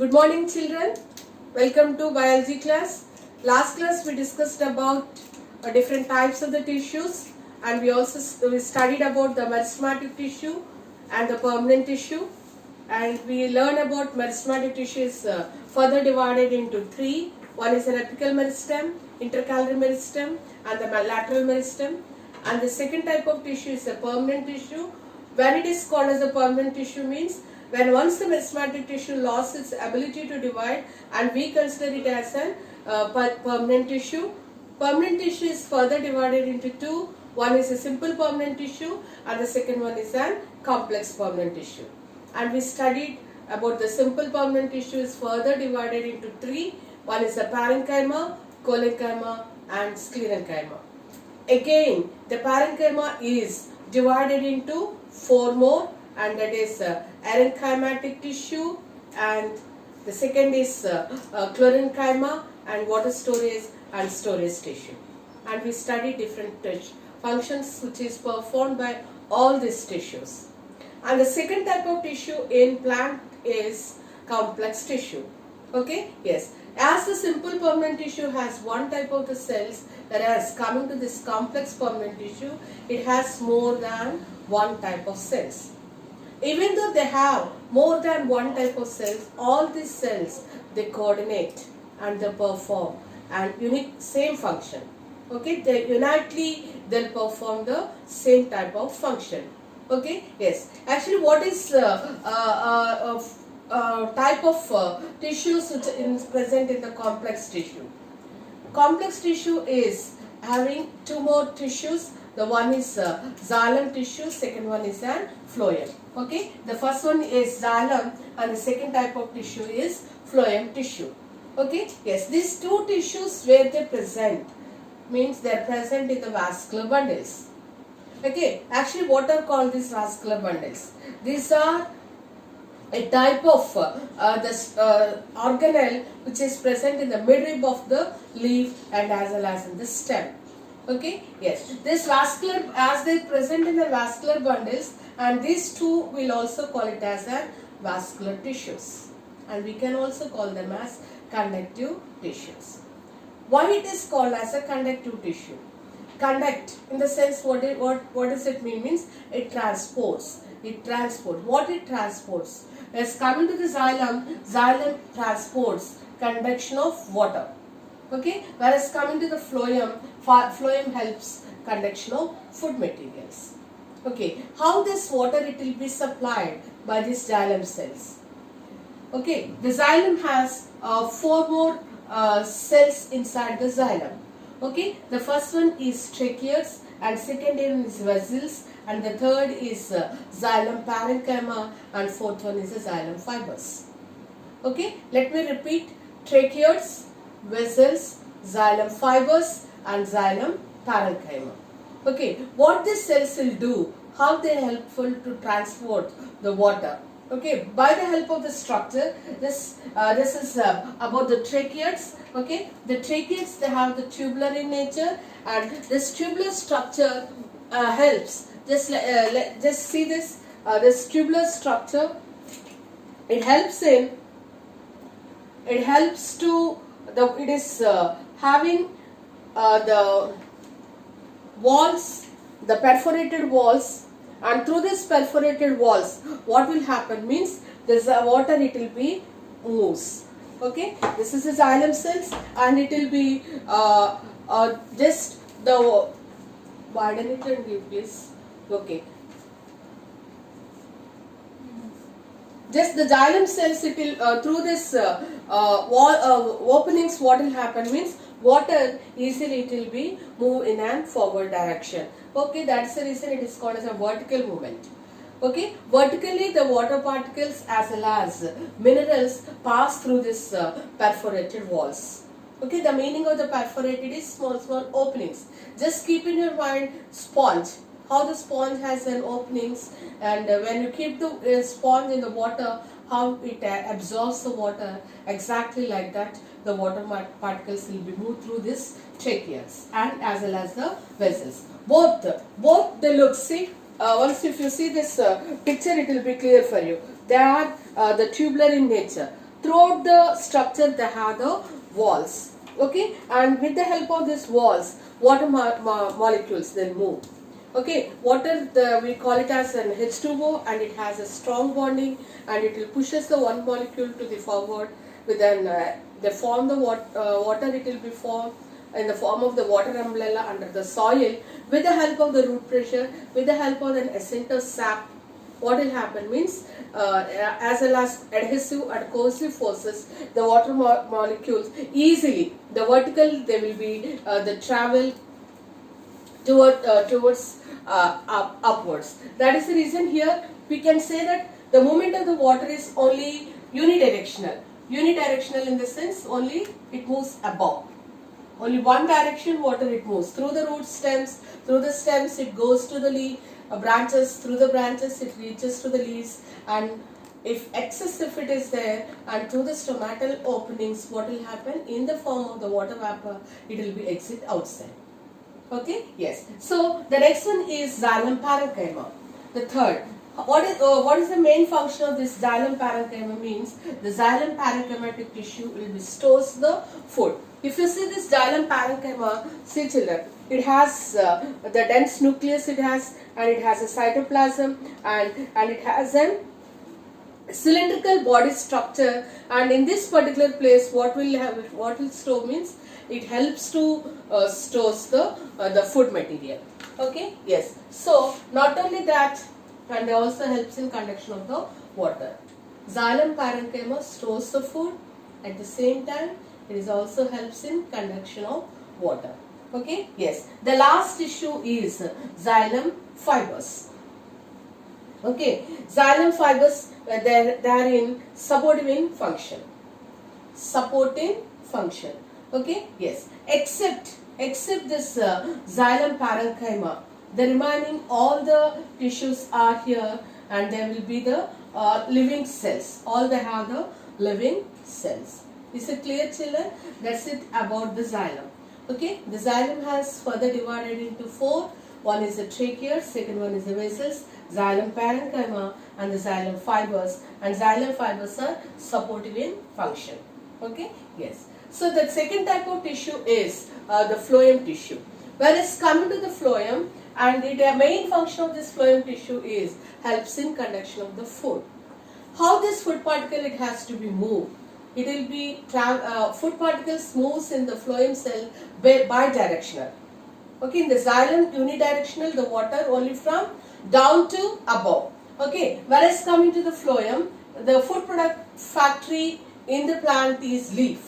Good morning children. Welcome to biology class. Last class we discussed about different types of the tissues, and we studied about the meristematic tissue and the permanent tissue, and we learned about meristematic tissue is further divided into three. One is an apical meristem, intercalary meristem and the lateral meristem, and the second type of tissue is a permanent tissue. When it is called as a permanent tissue means when once the meristematic tissue lost its ability to divide, and we consider it as a permanent tissue. Permanent tissue is further divided into two. One is a simple permanent tissue and the second one is a complex permanent tissue. And we studied about the simple permanent tissue is further divided into three. One is the parenchyma, collenchyma and sclerenchyma. Again, the parenchyma is divided into four more, and that is erenchymatic tissue, and the second is chlorenchyma and water storage and storage tissue. And we study different functions which is performed by all these tissues. And the second type of tissue in plant is complex tissue. Okay, yes. As the simple permanent tissue has one type of the cells, whereas coming to this complex permanent tissue, it has more than one type of cells. Even though they have more than one type of cells, all these cells they coordinate and they perform and unique same function. Okay, they unitely they'll perform the same type of function. Okay, yes. Actually, what is type of tissues which is present in the complex tissue? Complex tissue is having two more tissues. The one is xylem tissue, second one is a phloem. Okay, the first one is xylem and the second type of tissue is phloem tissue. Okay, yes, these two tissues where they present means they are present in the vascular bundles. Okay, actually what are called these vascular bundles? These are a type of organelle which is present in the midrib of the leaf and as well as in the stem. Okay, yes, this vascular, as they present in the vascular bundles, and these two will also call it as a vascular tissues, and we can also call them as conductive tissues. Why it is called as a conductive tissue? Conduct in the sense what does it mean? Means it transports. What it transports? As coming to the xylem transports conduction of water. Okay, whereas coming to the phloem helps conduction of food materials. Okay, how this water it will be supplied by these xylem cells? Okay, the xylem has four more cells inside the xylem. Okay, the first one is tracheids and second one is vessels and the third is xylem parenchyma and fourth one is the xylem fibers. Okay, let me repeat: tracheids, vessels, xylem fibers and xylem parenchyma. Okay, what these cells will do, how they are helpful to transport the water. Okay, by the help of the structure, this is about the tracheids. Okay, the tracheids, they have the tubular in nature, and this tubular structure helps. Just see this tubular structure. It helps having the walls, the perforated walls, and through this perforated walls, what will happen means this water it will be moves. Okay, this is the xylem cells, and it will be just the widen it and give please. Okay, just the xylem cells it will through this wall openings, what will happen means water easily it will be move in a forward direction. Okay, that's the reason it is called as a vertical movement. Okay, vertically the water particles as well as minerals pass through this perforated walls. Okay, the meaning of the perforated is small openings. Just keep in your mind sponge, how the sponge has an openings, and when you keep the sponge in the water, how it absorbs the water, exactly like that the water particles will be moved through this tracheids and as well as the vessels. Both they look, see, Once if you see this picture, it will be clear for you. They are the tubular in nature. throughout the structure they have the walls. Okay, and with the help of these walls, water molecules then move. Okay, water, we call it as an H2O, and it has a strong bonding, and it will pushes the one molecule to the forward. With an they form the water, it will be formed in the form of the water umbrella under the soil with the help of the root pressure, with the help of an ascent of sap. What will happen means, as well as adhesive and cohesive forces, the water molecules easily, the vertical they will be the travel towards upwards. That is the reason here we can say that the movement of the water is only unidirectional. Unidirectional in the sense only it moves above. Only one direction water it moves. Through the root stems, through the stems it goes to the leaf, branches, through the branches it reaches to the leaves, and if it is there, and through the stomatal openings, what will happen in the form of the water vapor, it will be exit outside. Okay, yes. So the next one is xylem parenchyma. The third. What is the main function of this xylem parenchyma means? The xylem parenchymatic tissue will be stores the food. If you see this xylem parenchyma, see children, it has the dense nucleus it has, and it has a cytoplasm, and it has a cylindrical body structure, and in this particular place what will store means it helps to stores the food material. Okay, yes. So not only that, and it also helps in conduction of the water. Xylem parenchyma stores the food, at the same time it is also helps in conduction of water. Okay, yes. The last tissue is xylem fibers. Okay, xylem fibers, they are in supporting function. Supporting function. Okay, yes. Except this xylem parenchyma, the remaining all the tissues are here, and there will be the living cells. All they have the living cells. Is it clear, children? That's it about the xylem. Okay, the xylem has further divided into four. One is the trachea, second one is the vessels, xylem parenchyma, and the xylem fibers. And xylem fibers are supportive in function. Okay, yes. So the second type of tissue is the phloem tissue. Whereas coming to the phloem, and the main function of this phloem tissue is helps in conduction of the food. How this food particle it has to be moved? It will be food particles moves in the phloem cell bidirectional. Okay, in the xylem unidirectional, the water only from down to above. Okay, whereas coming to the phloem, the food product factory in the plant is leaf.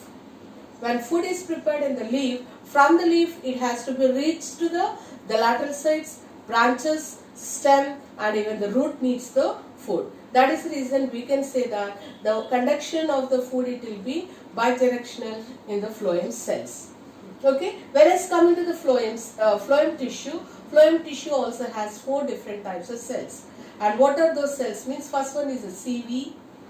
When food is prepared in the leaf, from the leaf it has to be reached to the lateral sides, branches, stem, and even the root needs the food. That is the reason we can say that the conduction of the food it will be bidirectional in the phloem cells. Okay, whereas coming to the phloem tissue also has four different types of cells. And what are those cells? Means first one is the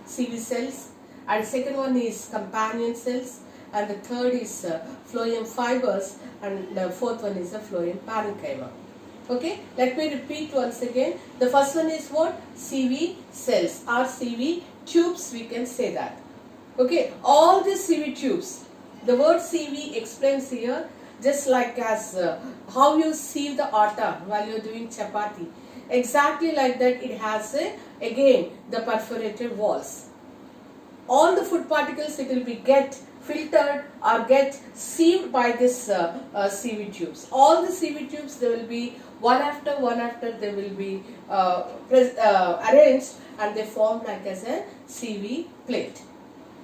CV cells, and second one is companion cells, and the third is phloem fibers, and the fourth one is the phloem parenchyma. Okay, let me repeat once again. The first one is what? CV cells or CV tubes, we can say that. Okay, all these CV tubes, the word CV explains here just like as how you sieve the atta while you are doing chapati. Exactly like that, it has again the perforated walls. All the food particles it will be get filtered or get sieved by this CV tubes. All the CV tubes, they will be one after they will be arranged, and they form like as a CV plate.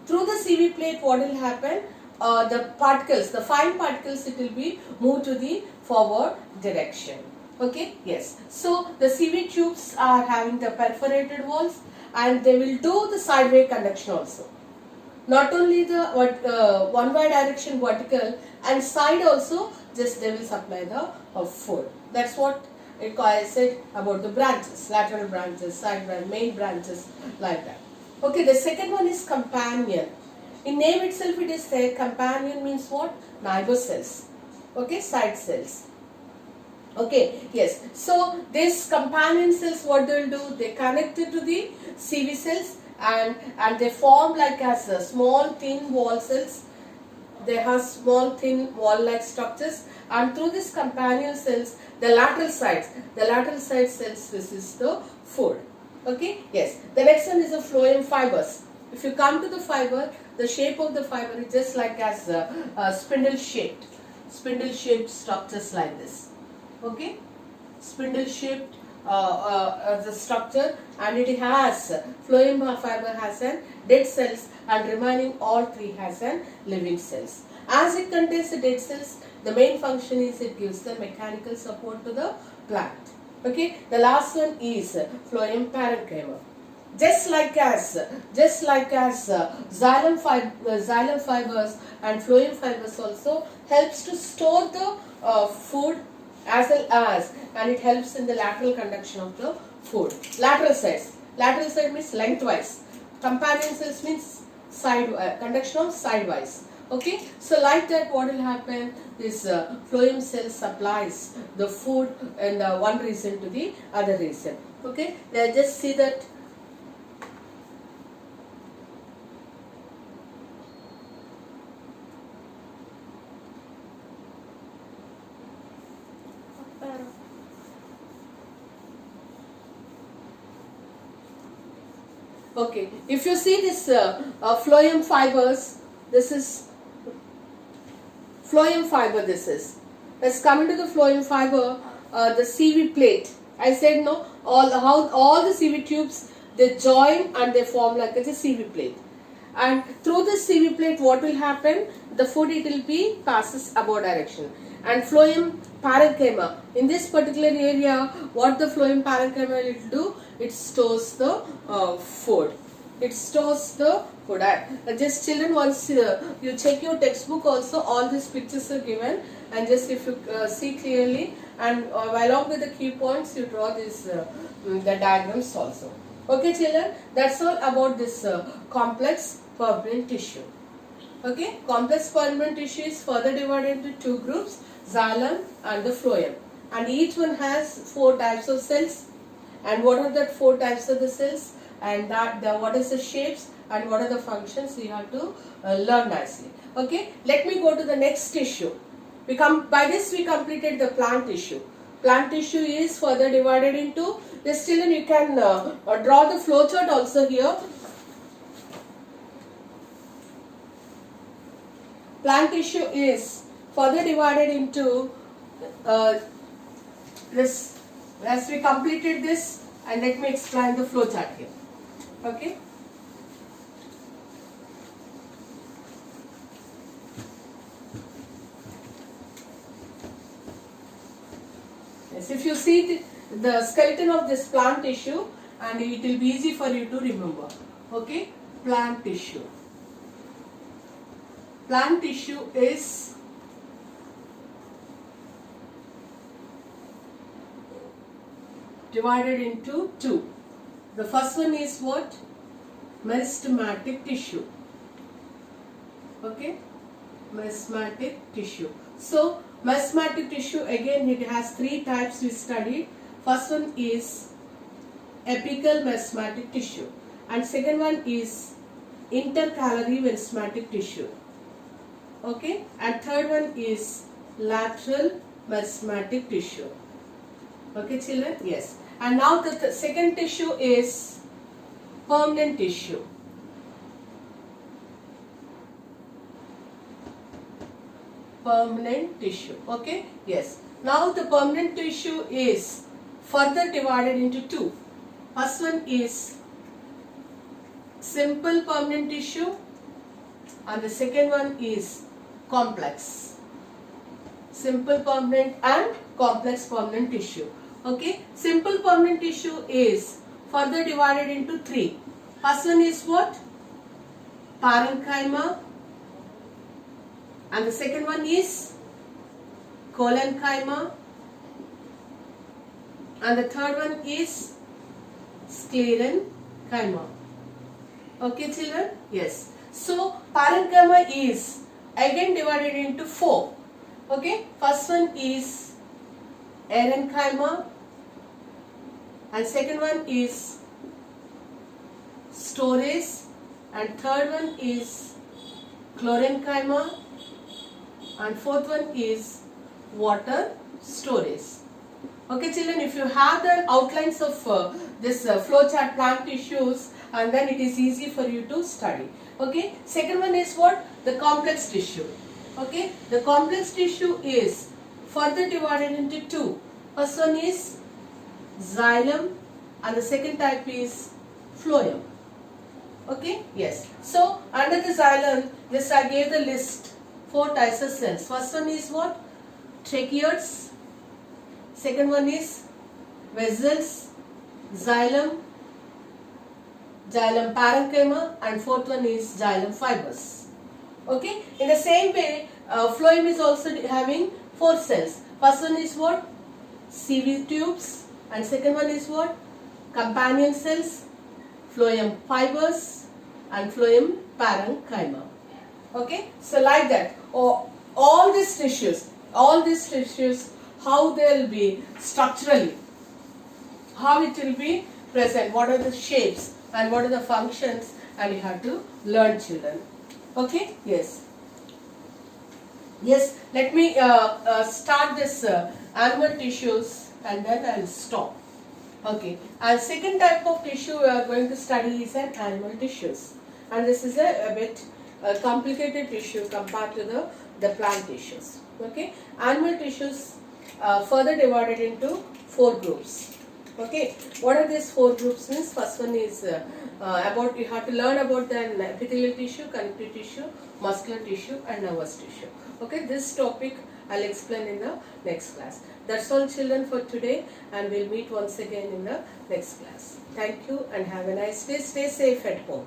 Through the CV plate, what will happen? The particles, the fine particles, it will be moved to the forward direction. Okay, yes. So the CV tubes are having the perforated walls, and they will do the sideway conduction also. Not only the one way direction vertical, and side also, just they will supply the food. That's what I said about the branches, lateral branches, side branches, main branches, like that. Okay, the second one is companion. In name itself it is said companion means what? Neighbor cells. Okay, side cells. Okay, yes. So these companion cells, what they will do? They connect it to the CV cells, and they form like as a small thin wall cells. They have small thin wall-like structures, and through these companion cells, the lateral side cells, this is the food. Okay, yes. The next one is the phloem fibers. If you come to the fiber, the shape of the fiber is just like as a spindle shaped structures like this. Okay, spindle shaped the structure, and it has phloem fiber has an dead cells, and remaining all three has an living cells. As it contains the dead cells, the main function is it gives the mechanical support to the plant. Okay, the last one is phloem parenchyma. Just like as xylem fibers and phloem fibers also helps to store the food, as well as, and it helps in the lateral conduction of the food. Lateral side means lengthwise. Companion cells means conduction of sidewise. Okay, so like that, what will happen? This phloem cell supplies the food in one region to the other region. Okay, just see that. Okay, if you see this phloem fibers, this is phloem fiber. Let's come into the phloem fiber, the CV plate. I said no, all the CV tubes, they join and they form like a CV plate. And through this CV plate, what will happen? The food, it will be passes above direction. And phloem parenchyma, in this particular area, what the phloem parenchyma will do? It stores the food. It stores the food. Just children, once you check your textbook also, all these pictures are given, and just if you see clearly, and along with the key points, you draw this the diagrams also. Okay children, that's all about this complex permanent tissue. Okay, complex permanent tissue is further divided into two groups, xylem and the phloem, and each one has 4 types of cells. And what are the 4 types of the cells, and what is the shapes, and what are the functions, you have to learn nicely. Okay, let me go to the next tissue. By this we completed the plant tissue. Plant tissue is further divided into this. Children, you can draw the flow chart also here. Plant tissue is further divided into this. As we completed this, and let me explain the flow chart here. Okay. Yes, if you see the skeleton of this plant tissue, and it will be easy for you to remember. Okay, plant tissue. Plant tissue is divided into 2. The first one is what? Meristematic tissue. Okay, meristematic tissue. So, meristematic tissue, again it has 3 types we studied. First one is apical meristematic tissue, and second one is intercalary meristematic tissue. Okay, and third one is lateral meristematic tissue. Okay children, yes. And now the second tissue is permanent tissue. Permanent tissue. Okay, yes. Now the permanent tissue is further divided into 2. First one is simple permanent tissue, and the second one is complex. Simple permanent and complex permanent tissue. Okay, simple permanent tissue is further divided into 3. First one is what? Parenchyma, and the second one is collenchyma, and the third one is sclerenchyma. Okay children, yes. So parenchyma is again divided into 4. Okay, first one is erenchyma, and second one is storage, and third one is chlorenchyma, and fourth one is water storage. Okay children, if you have the outlines of this flowchart plant tissues, and then it is easy for you to study. Okay, second one is what? The complex tissue. Okay, the complex tissue is further divided into two. First one is xylem and the second type is phloem. Okay, yes. So under the xylem, just I gave the list, 4 types of cells. First one is what? Tracheids. Second one is vessels, xylem, xylem parenchyma, and fourth one is xylem fibers. Okay, in the same way, phloem is also having 4 cells. First one is what? CV tubes, and second one is what? Companion cells, phloem fibers, and phloem parenchyma. Okay, so like that, all these tissues, how they will be structurally, how it will be present, what are the shapes and what are the functions, and you have to learn children. Okay, yes. Yes, let me start this animal tissues and then I will stop. Okay, and second type of tissue we are going to study is an animal tissues, and this is a bit complicated tissue compared to the plant tissues. Okay, animal tissues further divided into 4 groups. Okay, what are these 4 groups means? First one is about, you have to learn about the epithelial tissue, connective tissue, muscular tissue, and nervous tissue. Okay, this topic I'll explain in the next class. That's all children for today, and we'll meet once again in the next class. Thank you and have a nice day. Stay safe at home.